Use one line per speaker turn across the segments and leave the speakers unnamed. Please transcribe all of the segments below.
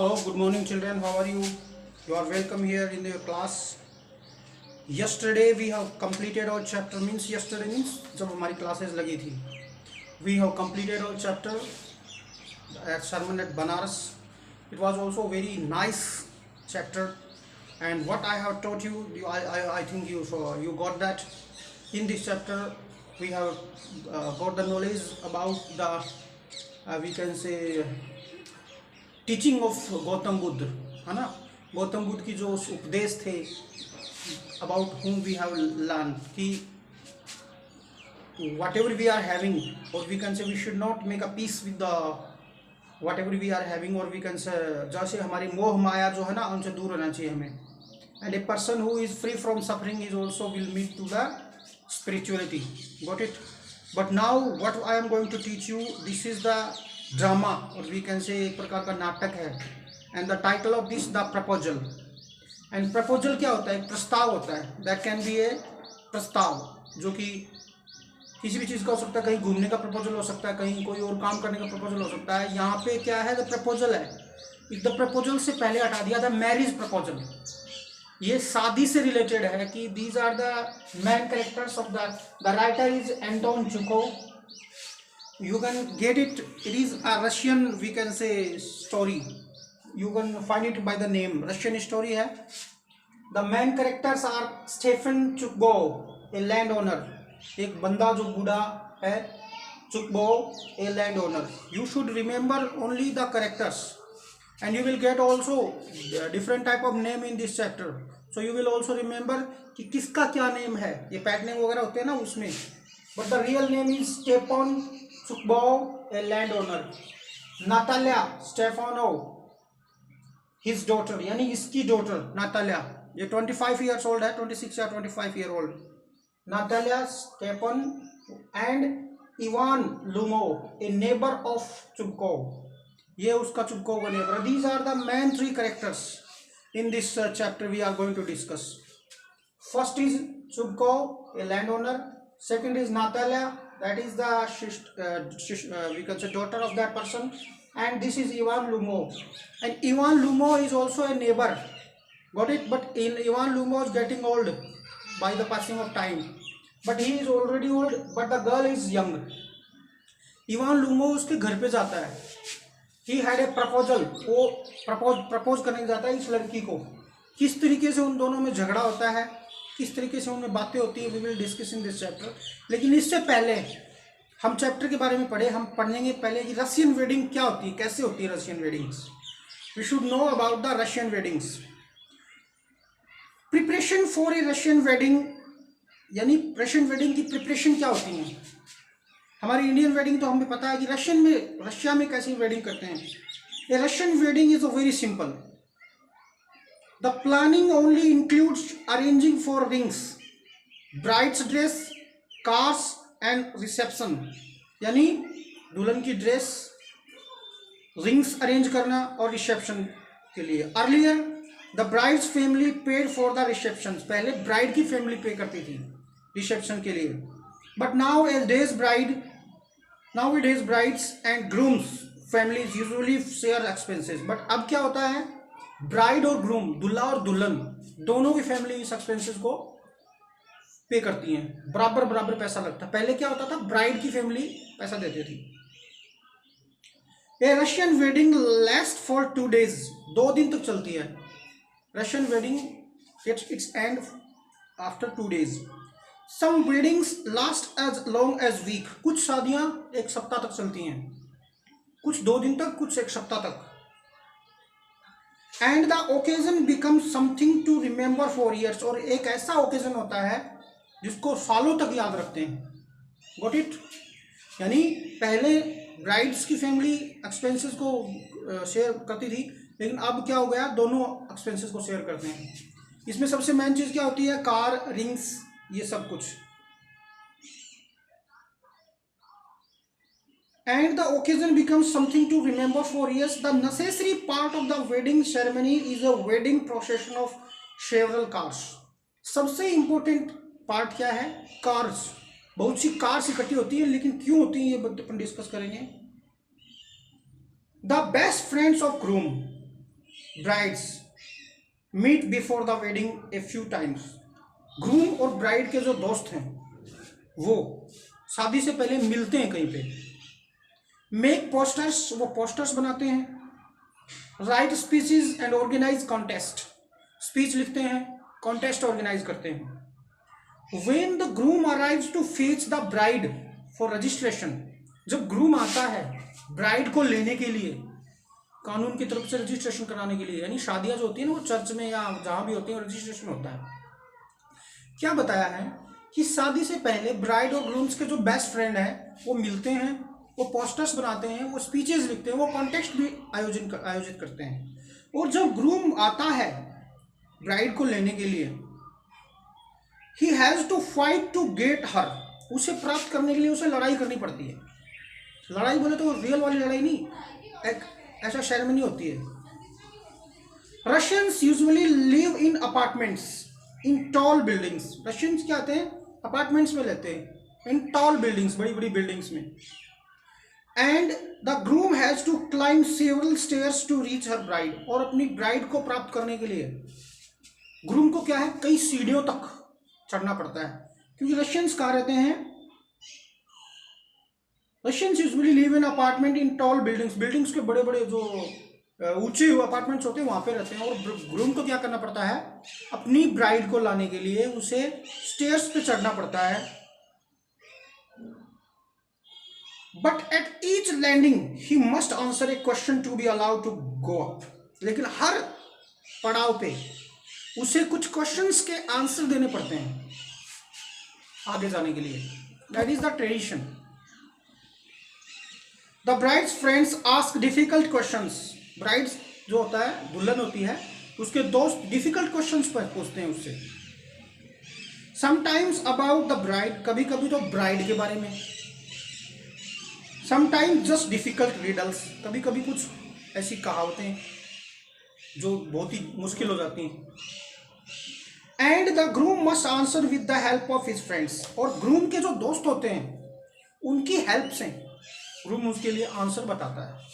Hello, good morning children. How are you? You are welcome here in your class. Yesterday we have completed our chapter. Yesterday means जब हमारी classes लगी थी. We have completed our chapter at sermon at Banaras. It was also very nice chapter. And what I have taught you, I think you got that. In this chapter we have got the knowledge about the we can say teaching of Gautam Buddha, है ना. गौतम बुद्ध की जो उपदेश थे about whom we have learned कि whatever we are having, or we can say we should not make a peace with the whatever we are having, or we can say जैसे हमारी मोह माया जो है ना उनसे दूर रहना चाहिए हमें. And a person who is free from suffering is also will meet to the spirituality. Got it? But now what I am going to teach you, this is the drama, और वी कैन से एक प्रकार का नाटक है. And the title of this the proposal. And proposal क्या होता है? एक प्रस्ताव होता है. दैट कैन बी ए प्रस्ताव जो कि किसी भी चीज़ का हो सकता है. कहीं घूमने का प्रपोजल हो सकता है, कहीं कोई और काम करने का प्रपोजल हो सकता है. यहाँ पे क्या है? द प्रपोजल है. द प्रपोजल से पहले हटा दिया द मैरिज प्रपोजल. ये शादी से रिलेटेड है कि these are the main characters of the writer is Anton Chekhov. You can get it. It is a Russian, we can say, story. You can find it by the name. Russian story है. The main characters are Stefan Chukbov, a landowner. एक बंदा जो बूढ़ा है, Chukbov, a landowner. You should remember only the characters, and you will get also different type of name in this chapter. So you will also remember कि किसका क्या name है. ये pet name वगैरह होते हैं ना उसमें. But the real name is Stefan Chukbov, a landowner. Natalia Stefanov, his daughter, यानी इसकी daughter Natalia. ये 25 years old है, 26 या 25 year old. Natalia Stepan and Ivan Lumov, a neighbor of Chubkov. ये उसका Chubkov का neighbor. These are the main three characters in this chapter we are going to discuss. First is Chubkov, a landowner. Second is Natalia, that is the we can say daughter of that person, and this is Ivan Lumov. And Ivan Lumov is also a neighbor. Got it? But Ivan Lumov is getting old by the passing of time. But he is already old, but the girl is young. Ivan Lumov उसके घर पे जाता है. He had a proposal. वो propose करने जाता है इस लड़की को. किस तरीके से उन दोनों में झगड़ा होता है, किस तरीके से उनमें बातें होती है, we will discuss in this chapter. लेकिन इससे पहले हम चैप्टर के बारे में पढ़े. हम पढ़ेंगे पहले कि रशियन वेडिंग क्या होती है, कैसे होती है Russian weddings. We should know about the Russian weddings. Preparation for a Russian wedding, यानी रशियन वेडिंग की प्रिपरेशन क्या होती है. हमारी इंडियन वेडिंग तो हमें पता है कि रशिया में कैसी वेडिंग करते हैं. A Russian wedding is very simple. The planning only includes arranging for rings, bride's dress, cars and reception. यानी दुल्हन की ड्रेस, रिंग्स अरेंज करना और रिसेप्शन के लिए. Earlier, the bride's family paid for the reception. पहले ब्राइड की family पे करती थी रिसेप्शन के लिए. But nowadays brides and grooms families usually share expenses. But अब क्या होता है? ब्राइड और ग्रूम, दूल्हा और दुल्हन, दोनों की फैमिली इस एक्सपेंसेस को पे करती हैं. बराबर बराबर पैसा लगता है. पहले क्या होता था? ब्राइड की फैमिली पैसा देती थी. A Russian wedding last for 2 days. 2 दिन तक चलती है Russian wedding. It's end after 2 days. Some weddings last as long as week. कुछ शादियां 1 सप्ताह तक चलती हैं, कुछ 2 दिन तक, कुछ 1 सप्ताह तक. And the occasion becomes something to remember for years. और एक ऐसा ओकेजन होता है जिसको सालों तक याद रखते हैं. Got it? यानी पहले ब्राइड्स की फैमिली एक्सपेंसेस को शेयर करती थी, लेकिन अब क्या हो गया? दोनों एक्सपेंसेस को शेयर करते हैं. इसमें सबसे मेन चीज़ क्या होती है? कार, रिंग्स, ये सब कुछ. And the occasion becomes something to remember for years. The necessary part of the wedding ceremony is a wedding procession of several cars. सबसे इम्पोर्टेंट पार्ट क्या है? कार्स. बहुत सी कार्स इकट्ठी होती है, लेकिन क्यों होती है ये अपन डिस्कस करेंगे. The best friends of groom. brides meet before the wedding a few times. Groom और ब्राइड के जो दोस्त हैं वो शादी से पहले मिलते हैं कहीं पे. मेक पोस्टर्स, वो पोस्टर्स बनाते हैं. Write speeches and organise contest, speech लिखते हैं, कॉन्टेस्ट ऑर्गेनाइज करते हैं. When the groom arrives to fetch the bride for registration, जब ग्रूम आता है ब्राइड को लेने के लिए, कानून की तरफ से रजिस्ट्रेशन कराने के लिए, यानी शादियां जो होती है ना वो चर्च में या जहां भी होती है रजिस्ट्रेशन होता है. क्या बताया है कि शादी से पहले ब्राइड और ग्रूम्स के जो बेस्ट फ्रेंड है वो मिलते हैं, वो पोस्टर्स बनाते हैं, वो स्पीचेस लिखते हैं, वो कॉन्टेस्ट भी आयोजित करते हैं. और जब ग्रूम आता है ब्राइड को लेने के लिए, he has to fight to get her, उसे प्राप्त करने के लिए उसे लड़ाई करनी पड़ती है. लड़ाई बोले तो रियल वाली लड़ाई नहीं, एक ऐसा सेरेमनी होती है. Russians usually live in apartments in tall buildings. Russians क्या आते हैं, अपार्टमेंट्स में रहते हैं, इन टॉल बिल्डिंग्स, बड़ी बड़ी बिल्डिंग्स में. And the groom has to climb several stairs to reach her bride, और अपनी ब्राइड को प्राप्त करने के लिए ग्रूम को क्या है, कई सीढ़ियों तक चढ़ना पड़ता है. क्योंकि रशियंस कहाँ रहते हैं, Russians usually live in apartment in tall buildings, buildings के बड़े बड़े जो ऊंचे अपार्टमेंट्स होते हैं वहां पे रहते हैं. और ग्रूम को क्या करना पड़ता है, अपनी ब्राइड को लाने के लिए उसे स्टेयर्स पे चढ़ना पड़ता है. But at each landing he must answer a question to be allowed to go up. लेकिन हर पड़ाव पे उसे कुछ क्वेश्चंस के आंसर देने पड़ते हैं आगे जाने के लिए. That is the tradition. The bride's friends ask difficult questions. Brides जो होता है, दुल्हन होती है, उसके दोस्त डिफिकल्ट क्वेश्चंस पर पूछते हैं उससे. समटाइम्स अबाउट द ब्राइड, कभी कभी तो ब्राइड के बारे में. समटाइम्स जस्ट डिफिकल्ट रिडल्स, कभी कभी कुछ ऐसी कहावतें जो बहुत ही मुश्किल हो जाती हैं. And the groom must answer with the help of his friends, और ग्रूम के जो दोस्त होते हैं उनकी हेल्प से ग्रूम उसके लिए आंसर बताता है.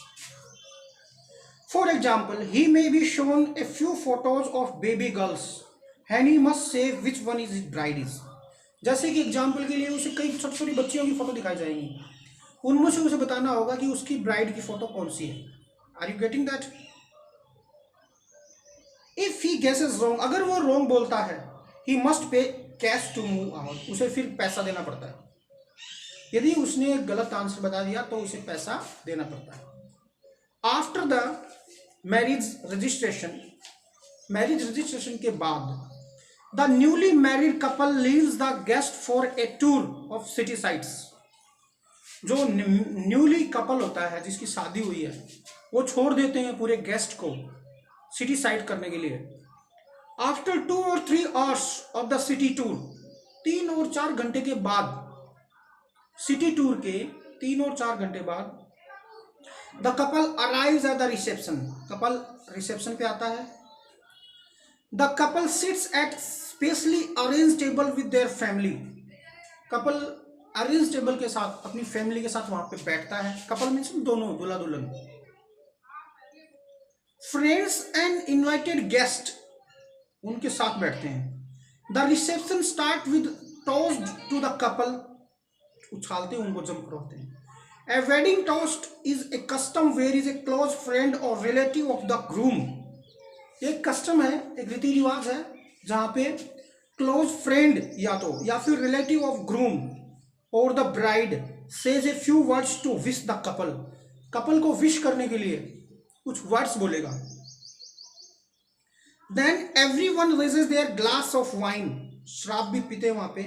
For example, he may be shown a few photos of baby girls and he must say which one is his bride is. जैसे कि एग्जाम्पल के लिए उसे कई छोटी छोटी बच्चियों की फोटो दिखाई जाएंगी, उनमें से उसे बताना होगा कि उसकी ब्राइड की फोटो कौन सी है. Are you getting that? If he guesses wrong, अगर वो रॉन्ग बोलता है, he must pay cash to move out, उसे फिर पैसा देना पड़ता है. यदि उसने गलत आंसर बता दिया तो उसे पैसा देना पड़ता है. After the marriage registration, marriage registration के बाद the newly married couple leaves the guest for a tour of city sites. जो न्यूली कपल होता है, जिसकी शादी हुई है, वो छोड़ देते हैं पूरे गेस्ट को सिटी साइट करने के लिए. After 2 or 3 hours of the city tour, 3 और 4 घंटे के बाद, सिटी टूर के 3 और 4 घंटे बाद, the couple arrives at the reception, couple reception पे आता है. The couple seats eight specially arrange table with their family, couple arrange table के साथ अपनी फैमिली के साथ वहां पे बैठता है. कपल मीन्स दोनों, दूल्हा दुल्हन. फ्रेंड्स एंड इनवाइटेड गेस्ट उनके साथ बैठते हैं. The reception start with toast to the couple, उछालते हैं उनको, जम करवाते हैं. A wedding toast is a custom where is a close friend or relative of the groom. एक कस्टम है, एक रीति रिवाज है जहां पे क्लोज फ्रेंड या फिर relative of groom or the bride says a few words to wish the couple. Couple को विश करने के लिए कुछ वर्ड्स बोलेगा. Then everyone raises their glass of wine, शराब भी पीते हैं वहां पे,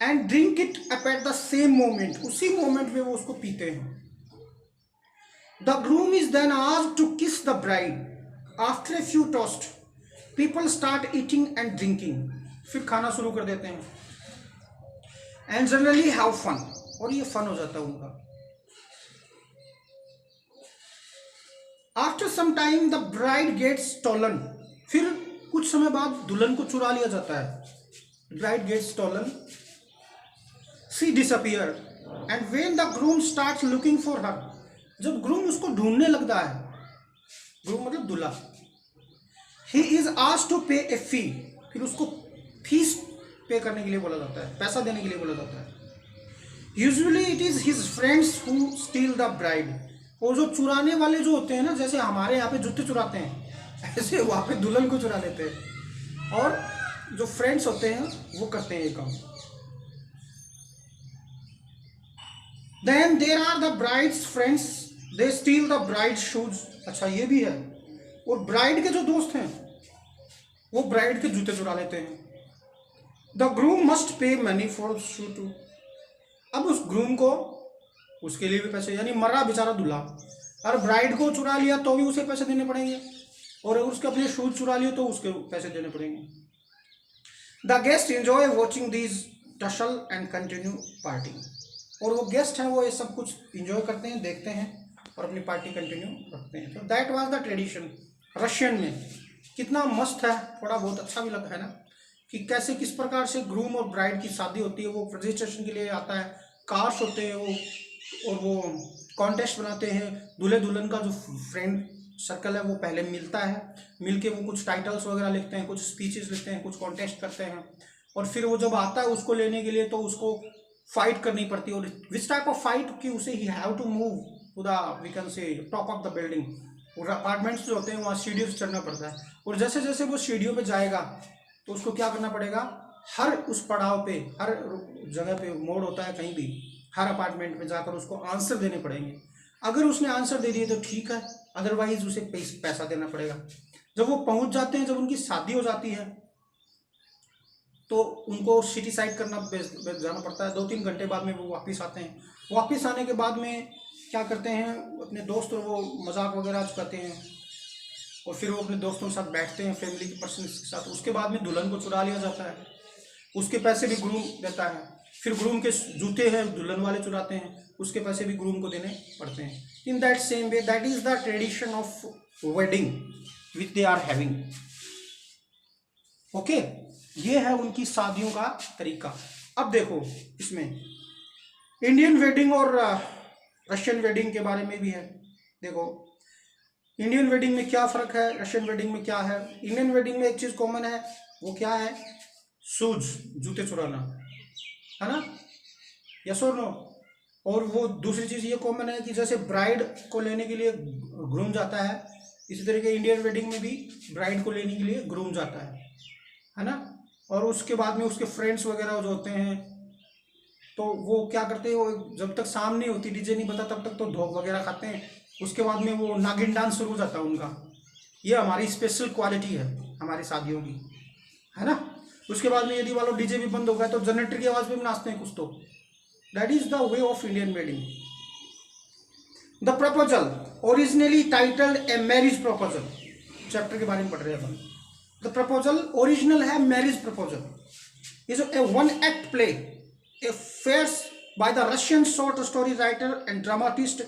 and drink it up at the same moment, उसी मोमेंट में वो उसको पीते हैं. The groom is then asked to kiss the bride. After a few toast people start eating and drinking, फिर खाना शुरू कर देते हैं. एंड जनरली हैव फन, और ये फन हो जाता है उनका. After some time the bride gets stolen, फिर कुछ समय बाद दुल्हन को चुरा लिया जाता है. Bride gets stolen, she disappear, and when the groom starts looking for her, जब ग्रूम उसको ढूंढने लगता है, ग्रूम मतलब दूल्हा। ही इज आस्क्ड टू पे ए फी, फिर उसको फीस पे करने के लिए बोला जाता है, पैसा देने के लिए बोला जाता है। Usually it is his friends who steel the bride, और जो चुराने वाले जो होते हैं ना, जैसे हमारे यहाँ पे जूते चुराते हैं, ऐसे वहाँ पे दुल्हन को चुरा लेते हैं, और जो फ्रेंड्स होते हैं वो करते हैं ये काम। Then there are the bride's friends, they steal the bride shoes. अच्छा ये भी है, और ब्राइड के जो दोस्त हैं वो ब्राइड के जूते चुरा लेते हैं। The groom must pay money for shoe too, अब उस ग्रूम को उसके लिए भी पैसे, यानी मरा बेचारा दूल्हा, और ब्राइड को चुरा लिया तो भी उसे पैसे देने पड़ेंगे, और अगर उसके अपने शूज चुरा लिए तो उसके पैसे देने पड़ेंगे। The guest enjoy watching these tussle and continue party, और वो गेस्ट हैं वो ये सब कुछ इंजॉय करते हैं, देखते हैं और अपनी पार्टी कंटिन्यू रखते हैं। तो that was the tradition Russian में। कितना मस्त है, थोड़ा बहुत अच्छा भी लगा है ना, कि कैसे किस प्रकार से ग्रूम और ब्राइड की शादी होती है। वो रजिस्ट्रेशन के लिए आता है, कार्स होते हैं वो, और वो कॉन्टेस्ट बनाते हैं। दूल्हे दुल्हन का जो फ्रेंड सर्कल है वो पहले मिलता है, मिलके वो कुछ टाइटल्स वगैरह लिखते हैं, कुछ स्पीचेस लिखते हैं, कुछ कॉन्टेस्ट करते हैं, और फिर वो जब आता है उसको लेने के लिए तो उसको फाइट करनी पड़ती है। और विच टाइप ऑफ फाइट कि उसे he have to move to the we can say top of the building. और अपार्टमेंट्स जो होते हैं वहाँ सीढ़ियों से चढ़ना पड़ता है, और जैसे जैसे वो सीढ़ियों पे जाएगा तो उसको क्या करना पड़ेगा, हर उस पड़ाव पे, हर जगह पे मोड़ होता है कहीं भी, हर अपार्टमेंट में जाकर उसको आंसर देने पड़ेंगे। अगर उसने आंसर दे दिए तो ठीक है, अदरवाइज उसे पैसा देना पड़ेगा। जब वो पहुंच जाते हैं, जब उनकी शादी हो जाती है तो उनको सिटी साइड करना जाना पड़ता है। 2-3 घंटे बाद में वो वापस आते हैं। वापस आने के बाद में क्या करते हैं, अपने दोस्त वो मजाक वगैरह करते हैं, और फिर वो अपने दोस्तों के साथ बैठते हैं, फैमिली के पर्सन के साथ। उसके बाद में दुल्हन को चुरा लिया जाता है, उसके पैसे भी ग्रूम देता है। फिर ग्रूम के जूते हैं दुल्हन वाले चुराते हैं, उसके पैसे भी ग्रूम को देने पड़ते हैं। In that same way that is the tradition of wedding which they are having. Okay, ये है उनकी शादियों का तरीका। अब देखो इसमें इंडियन वेडिंग और रशियन वेडिंग के बारे में भी है। देखो इंडियन वेडिंग में क्या फ़र्क है, रशियन वेडिंग में क्या है। इंडियन वेडिंग में एक चीज़ कॉमन है, वो क्या है, शूज, जूते चुराना, है ना, यस और नो। और वो दूसरी चीज़ ये कॉमन है कि जैसे ब्राइड को लेने के लिए ग्रूम जाता है, इसी तरीके इंडियन वेडिंग में भी ब्राइड को लेने के लिए ग्रूम जाता है ना। और उसके बाद में उसके फ्रेंड्स वगैरह जो होते हैं तो वो क्या करते हैं, वो जब तक शाम नहीं होती, डीजे नहीं बता, तब तक तो धोख वगैरह खाते हैं। उसके बाद में वो नागिन डांस शुरू हो जाता है उनका। ये हमारी स्पेशल क्वालिटी है हमारी शादियों की, है ना। उसके बाद में यदि वालों डीजे भी बंद हो गया तो जनरेटर की आवाज़ में भी नाचते हैं कुछ तो। That is the way of Indian wedding. The proposal originally titled a marriage proposal, chapter के बारे में पढ़ रहे हैं अपन। द प्रपोजल ओरिजिनल है marriage proposal, is a one act play, a farce by the Russian short story writer and dramatist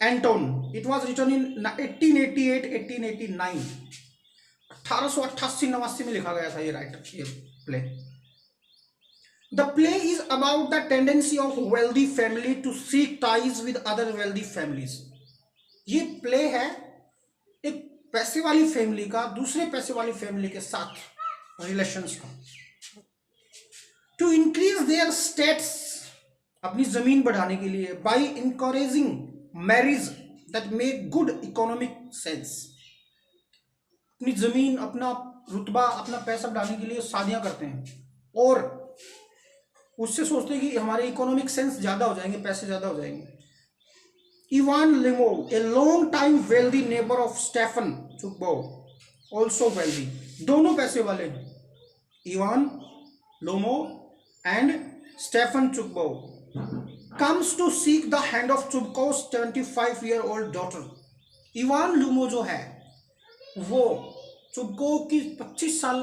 Anton. It was written in 1888-1889. 1888-89 में लिखा गया था ये play. The play is about the tendency of wealthy family to seek ties with other wealthy families. ये play है एक पैसे वाली फैमिली का दूसरे पैसे वाली फैमिली के साथ रिलेशंस का, to increase their status, अपनी जमीन बढ़ाने के लिए, by encouraging marriage that make good economic sense. अपनी जमीन, अपना रुतबा, अपना पैसा बढ़ाने के लिए शादियां करते हैं, और उससे सोचते हैं कि हमारे इकोनॉमिक सेंस ज्यादा हो जाएंगे, पैसे ज्यादा हो जाएंगे। Ivan Lomov, a long time wealthy neighbour of Stepan चुकबोव, ऑल्सो वेल्दी, दोनों पैसे वाले हैं, इवान लोमो एंड स्टेफन चुकबोव, comes to seek the hand of Chubkov's 25-year-old daughter. Ivan Lomov जो है वो चुबकोव की 25 साल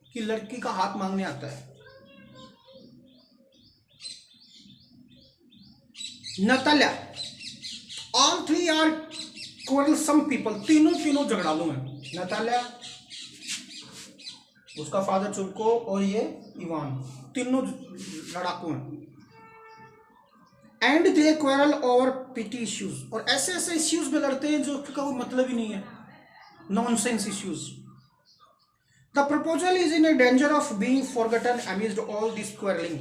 की लड़की का हाथ मांगने आता है। Natalya, all three are quarrelsome people, तीनों झगड़ालू हैं। नताल्या, उसका फादर चुबकोव और ये इवान, तीनों लड़ाकू हैं। And they quarrel over petty issues, और ऐसे ऐसे इश्यूज में लड़ते हैं जो का कोई मतलब ही नहीं है। nonsense issues. The proposal is in a danger of being forgotten amidst all this quarreling.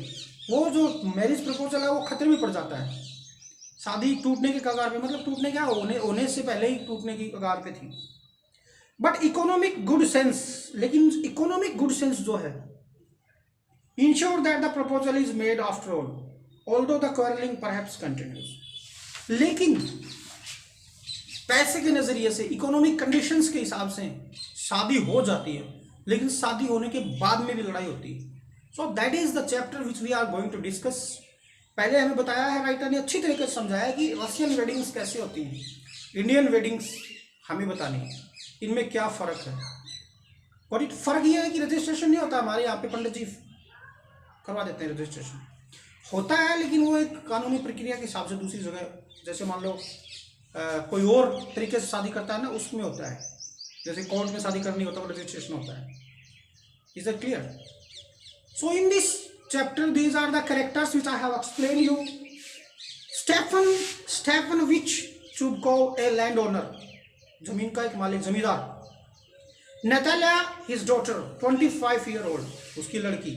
वो जो मैरिज प्रपोजल है वो खतरे में पड़ जाता है, शादी टूटने के कगार पे, मतलब टूटने क्या होने से पहले ही टूटने की कगार पे थी. बट इकोनॉमिक गुड सेंस, लेकिन इकोनॉमिक गुड सेंस जो है, ensure that the proposal is made after all although the quarrelling perhaps continues. लेकिन पैसे के नजरिए से, इकोनॉमिक कंडीशंस के हिसाब से शादी हो जाती है, लेकिन शादी होने के बाद में भी लड़ाई होती है. So that is the chapter which we are going to discuss. पहले हमें बताया है, राइटर ने अच्छी तरीके से समझाया कि रशियन वेडिंग्स कैसे होती हैं, इंडियन वेडिंग्स हमें बतानी है, इनमें क्या फ़र्क है. और फ़र्क ये है कि रजिस्ट्रेशन नहीं होता हमारे यहाँ पे, पंडित जी करवा देते हैं रजिस्ट्रेशन, होता है लेकिन वो एक कानूनी प्रक्रिया के हिसाब से दूसरी जगह, जैसे मान लो कोई और तरीके से शादी करता है ना, उसमें होता है, जैसे कोर्ट में शादी करनी होता है, वो रजिस्ट्रेशन होता है. Is that clear? So in this chapter these are the characters which I have explained you. Stefanovich Chubkov, a landowner, जमीन का एक मालिक, जमींदार. Natalia, his daughter, 25-year-old, उसकी लड़की.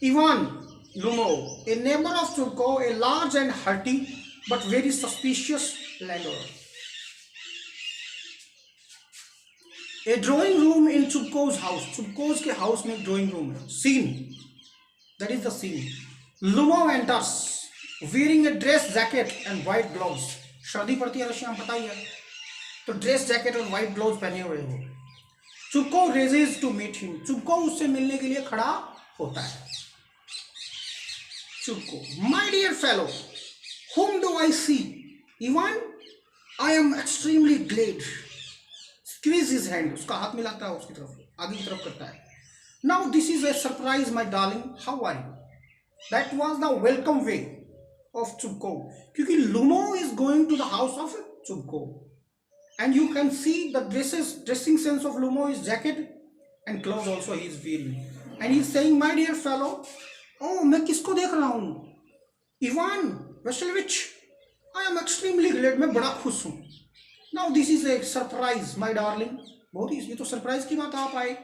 Ivan Lumov, a neighbor of Chubkov, a large and hearty but very suspicious landowner. A drawing room in Chubkov's house. Chubkov's के house में एक ड्राइंग रूम है. Scene. That is the scene. Lumov enters wearing a dress jacket and white gloves. सर्दी पड़ती है Russia में, पता ही है, तो ड्रेस जैकेट और व्हाइट ग्लोव्स पहने हुए हो. Chubkov races to meet him. Chubkov उससे मिलने के लिए खड़ा होता है. Chubkov, my dear fellow, whom do I see? Ivan, I am extremely glad. Squeeze his hand. उसका हाथ मिलाता है उसकी तरफ, आगे की तरफ करता है. Now this is a surprise, my darling. How are you? That was the welcome way of Chubkov. क्योंकि Lumov is going to the house of Chubkov, and you can see the dressing sense of Lumov is jacket and gloves also he is wearing, and he is saying, my dear fellow, oh मैं किसको देख रहा हूँ? Ivan Vasilevich, I am extremely glad. मैं बड़ा खुश हूँ. Now this is a surprise, my darling. बहुत ही, ये तो सरप्राइज की बात आप आए.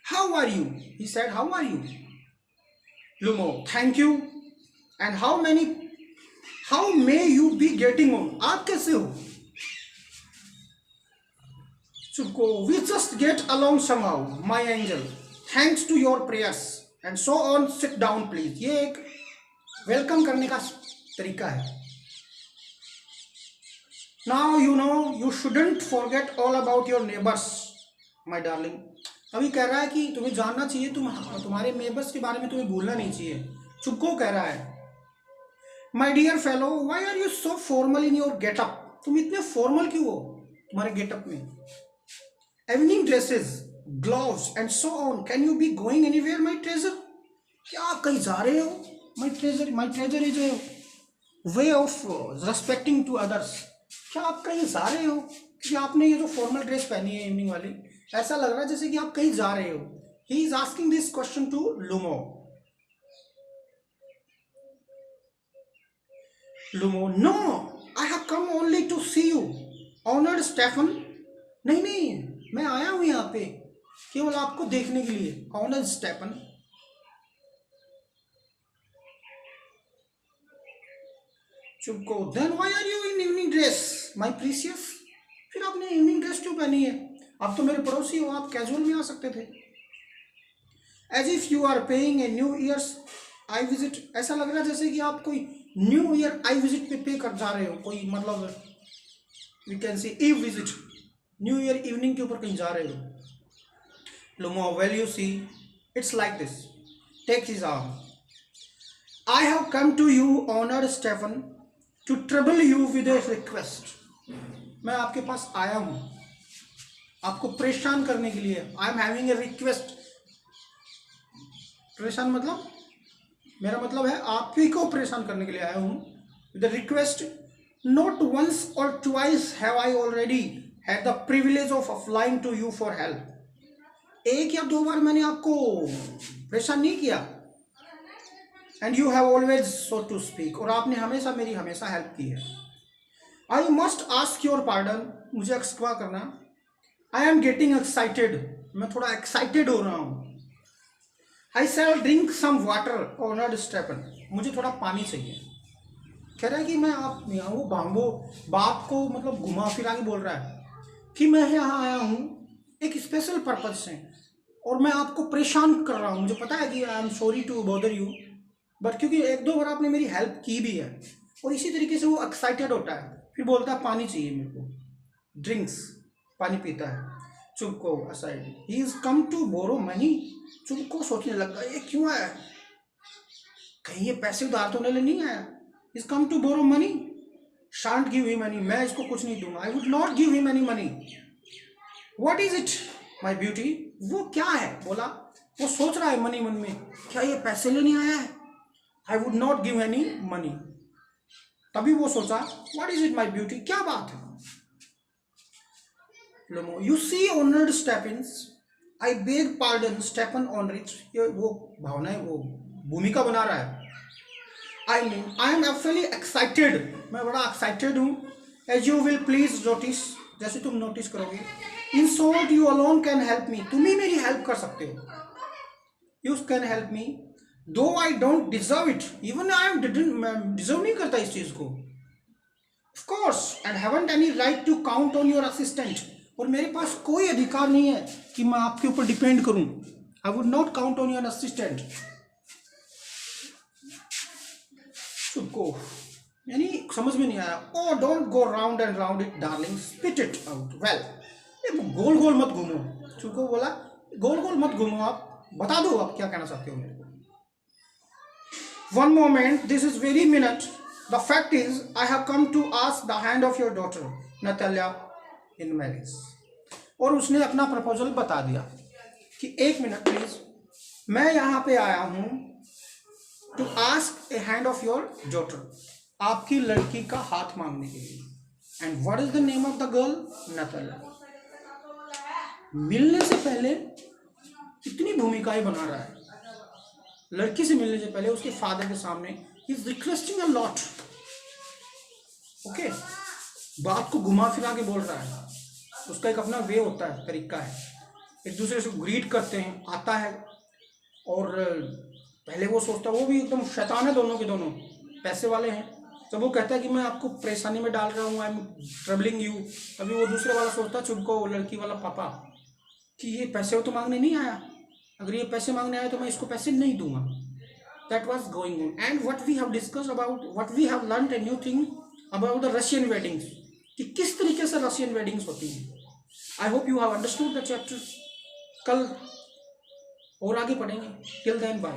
How are you? He said, how are you? Lumov, thank you. And how may you be getting on? आप कैसे हो? Chubkov, we just get along somehow, my angel. Thanks to your prayers. And so on, sit down please. ये एक welcome करने का तरीका है. Now you know you shouldn't forget all about your neighbors, my darling. अभी कह रहा है कि तुम्हें जानना चाहिए, तुम्हारे नेबर्स के बारे में तुम्हें भूलना नहीं चाहिए. चुपको कह रहा है, my dear fellow, why are you so formal in your getup? तुम इतने फॉर्मल क्यों हो तुम्हारे गेटअप में? Evening dresses, gloves and so on. Can you be going anywhere my treasure? क्या आप कहीं जा रहे हो? My treasure is a way of respecting to others. क्या आप कहीं जा रहे हो? कि आपने ये जो फॉर्मल ड्रेस पहनी है इवनिंग वाली, ऐसा लग रहा है जैसे कि आप कहीं जा रहे हो. He is asking this question to Lumov. Lumov, no I have come only to see you, honoured Stephen. नहीं, मैं आया हूं यहाँ पे केवल आपको देखने के लिए, honoured Stephen. Chubkov, then why are you in evening dress, my precious? फिर आपने इवनिंग ड्रेस क्यों पहनी है? आप तो मेरे पड़ोसी हो, आप कैजुअल में आ सकते थे. As if you are paying a New Year's I visit. ऐसा लग रहा है जैसे कि आप कोई न्यू ईयर आई विजिट पे कर जा रहे हो, कोई मतलब we can see eve visit, New Year evening के ऊपर कहीं जा रहे हो. Lumov, well you see, it's like this. Take his arm. I have come to you, honored Stefan, to trouble you with a request. मैं आपके पास आया हूं आपको परेशान करने के लिए. I am having a request. परेशान मतलब, मेरा मतलब है आप ही को परेशान करने के लिए आया हूं. With the request, not once or twice have I already had the privilege of applying to you for help. एक या दो बार मैंने आपको परेशान नहीं किया. And you have always so to speak, और आपने हमेशा हेल्प की है. I must ask your pardon, मुझे क्षमा करना. आई एम गेटिंग एक्साइटेड, मैं थोड़ा एक्साइटेड हो रहा हूँ। आई शैल ड्रिंक सम वाटर ऑनर्ड स्टेपन, मुझे थोड़ा पानी चाहिए। कह रहा है कि मैं आप यहाँ वो बात को मतलब घुमा फिरा के बोल रहा है कि मैं यहाँ आया हूँ एक स्पेशल पर्पज से और मैं आपको परेशान कर रहा हूँ। मुझे पता है कि I am sorry to bother you, but क्योंकि एक दो बार आपने मेरी हेल्प की भी है। और इसी तरीके से वो एक्साइटेड होता है, फिर बोलता है पानी चाहिए मेरे को, ड्रिंक्स, पानी पीता है। Chubkov aside, he is come to borrow money. Chubkov सोचने लगा ये क्यों आया, कहीं ये पैसे उधार तो नहीं आया। Is come to borrow money, shan't give him money, मैं इसको कुछ नहीं दूंगा। I would not give him any money. What is it my beauty, वो क्या है बोला। वो सोच रहा है मनी मन में, क्या ये पैसे लेने आया है। I would not give any money. तभी वो सोचा what is it my beauty, क्या बात है। You see honoured Stepans, I beg pardon Stepan ऑनरिच, ये वो भावना है, वो भूमिका बना रहा है। I mean I am actually excited, मैं बड़ा एक्साइटेड हूँ। As you will please notice, जैसे तुम नोटिस करोगे। In short you alone can help me, तुम ही मेरी हेल्प कर सकते हो। You can help me though I don't deserve it, even I am deserve नहीं करता इस चीज को। Of course and haven't any right to count on your assistant, और मेरे पास कोई अधिकार नहीं है कि मैं आपके ऊपर डिपेंड करूं। I would not count on your assistant. को यानी समझ में नहीं आया। Oh don't go round and round it darling, spit it out well, गोल गोल मत घूमो। चुको बोला गोल गोल मत घूमो, आप बता दो आप क्या कहना चाहते हो मेरे को। One moment, this is very minute, the fact is I have come to ask the hand of your daughter Natalia in marriage. और उसने अपना प्रपोजल बता दिया कि एक मिनट प्लीज, मैं यहाँ पे आया हूँ to ask a hand of your daughter, आपकी लड़की का हाथ मांगने के लिए। And what is the name of the girl, Natalia. मिलने से पहले इतनी भूमिकाएं बना रहा है, लड़की से मिलने से पहले उसके फादर के सामने he is requesting a lot. Okay, बात को घुमा फिरा के बोल रहा है, उसका एक अपना वे होता है, तरीका है। एक दूसरे से ग्रीट करते हैं, आता है और पहले वो सोचता है, वो भी एकदम शैतान है, दोनों के दोनों पैसे वाले हैं। जब वो कहता है कि मैं आपको परेशानी में डाल रहा हूँ, आई एम ट्रबलिंग यू, तभी वो दूसरे वाला सोचता है, चुपको लड़की वाला पापा, कि ये पैसे तो मांगने नहीं आया, अगर ये पैसे मांगने आया तो मैं इसको पैसे नहीं दूंगा। That was going on and what we have discuss about, what we have learn a new thing about the Russian weddings, कि किस तरीके से रशियन वेडिंग्स होती हैं। I hope you have understood the chapter. कल और आगे पढ़ेंगे। Till then bye.